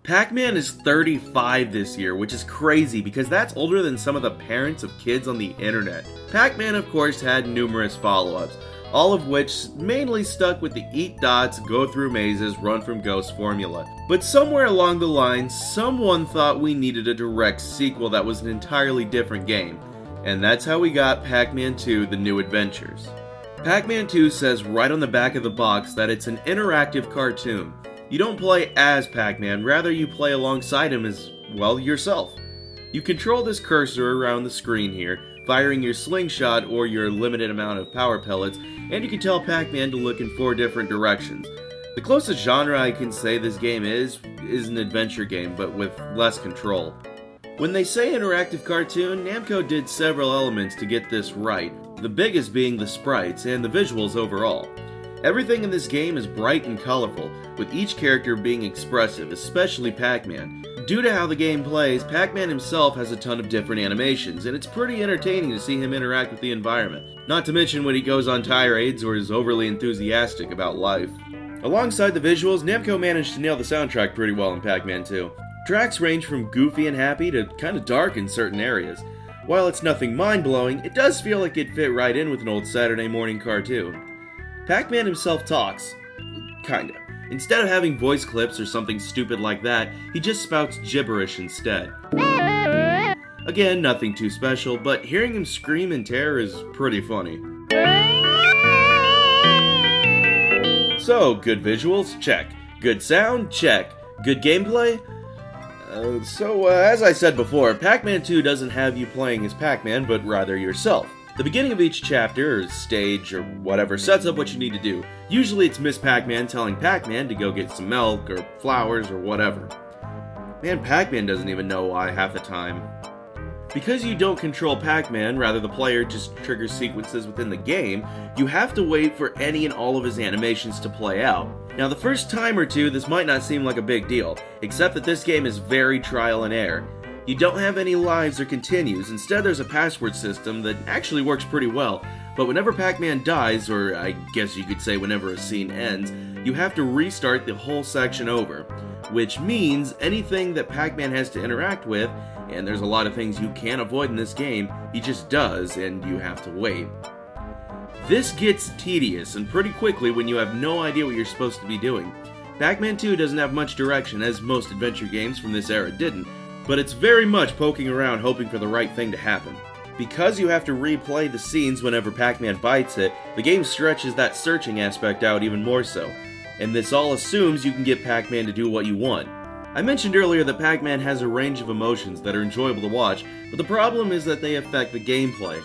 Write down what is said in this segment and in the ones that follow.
Pac-Man is 35 this year, which is crazy because that's older than some of the parents of kids on the internet. Pac-Man, of course, had numerous follow-ups, all of which mainly stuck with the eat dots, go through mazes, run from ghosts formula. But somewhere along the line, someone thought we needed a direct sequel that was an entirely different game. And that's how we got Pac-Man 2: The New Adventures. Pac-Man 2 says right on the back of the box that it's an interactive cartoon. You don't play as Pac-Man, rather you play alongside him as, well, yourself. You control this cursor around the screen here, firing your slingshot or your limited amount of power pellets, and you can tell Pac-Man to look in 4 different directions. The closest genre I can say this game is an adventure game, but with less control. When they say interactive cartoon, Namco did several elements to get this right, the biggest being the sprites and the visuals overall. Everything in this game is bright and colorful, with each character being expressive, especially Pac-Man. Due to how the game plays, Pac-Man himself has a ton of different animations, and it's pretty entertaining to see him interact with the environment. Not to mention when he goes on tirades or is overly enthusiastic about life. Alongside the visuals, Namco managed to nail the soundtrack pretty well in Pac-Man 2. Tracks range from goofy and happy to kinda dark in certain areas. While it's nothing mind-blowing, it does feel like it fit right in with an old Saturday morning cartoon. Pac-Man himself talks. Kinda. Instead of having voice clips or something stupid like that, he just spouts gibberish instead. Again, nothing too special, but hearing him scream in terror is pretty funny. So, good visuals? Check. Good sound? Check. Good gameplay? As I said before, Pac-Man 2 doesn't have you playing as Pac-Man, but rather yourself. The beginning of each chapter, or stage, or whatever sets up what you need to do. Usually it's Miss Pac-Man telling Pac-Man to go get some milk, or flowers, or whatever. Man, Pac-Man doesn't even know why half the time. Because you don't control Pac-Man, rather the player just triggers sequences within the game, you have to wait for any and all of his animations to play out. Now the first time or two this might not seem like a big deal, except that this game is very trial and error. You don't have any lives or continues, instead there's a password system that actually works pretty well, but whenever Pac-Man dies, or I guess you could say whenever a scene ends, you have to restart the whole section over, which means anything that Pac-Man has to interact with, and there's a lot of things you can't avoid in this game, he just does, and you have to wait. This gets tedious, and pretty quickly when you have no idea what you're supposed to be doing. Pac-Man 2 doesn't have much direction, as most adventure games from this era didn't, but it's very much poking around hoping for the right thing to happen. Because you have to replay the scenes whenever Pac-Man bites it, the game stretches that searching aspect out even more so, and this all assumes you can get Pac-Man to do what you want. I mentioned earlier that Pac-Man has a range of emotions that are enjoyable to watch, but the problem is that they affect the gameplay.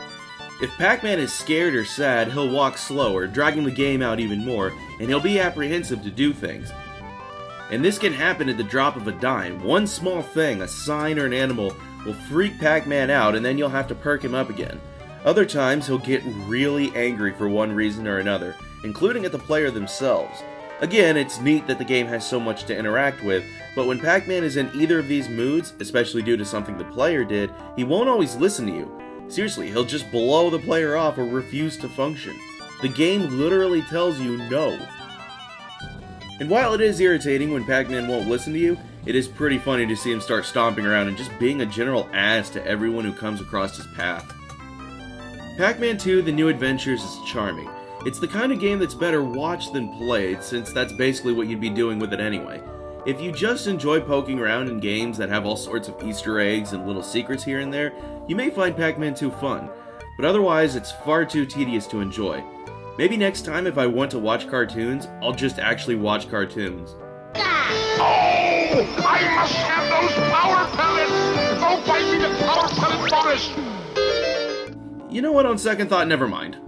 If Pac-Man is scared or sad, he'll walk slower, dragging the game out even more, and he'll be apprehensive to do things. And this can happen at the drop of a dime. One small thing, a sign or an animal, will freak Pac-Man out and then you'll have to perk him up again. Other times he'll get really angry for one reason or another, including at the player themselves. Again, it's neat that the game has so much to interact with, but when Pac-Man is in either of these moods, especially due to something the player did, he won't always listen to you. Seriously, he'll just blow the player off or refuse to function. The game literally tells you no. And while it is irritating when Pac-Man won't listen to you, it is pretty funny to see him start stomping around and just being a general ass to everyone who comes across his path. Pac-Man 2: The New Adventures is charming. It's the kind of game that's better watched than played, since that's basically what you'd be doing with it anyway. If you just enjoy poking around in games that have all sorts of Easter eggs and little secrets here and there, you may find Pac-Man 2 fun, but otherwise it's far too tedious to enjoy. Maybe next time if I want to watch cartoons, I'll just actually watch cartoons. Oh! I must have those power pellets! Go find me the power pellet bonus! You know what, on second thought, never mind.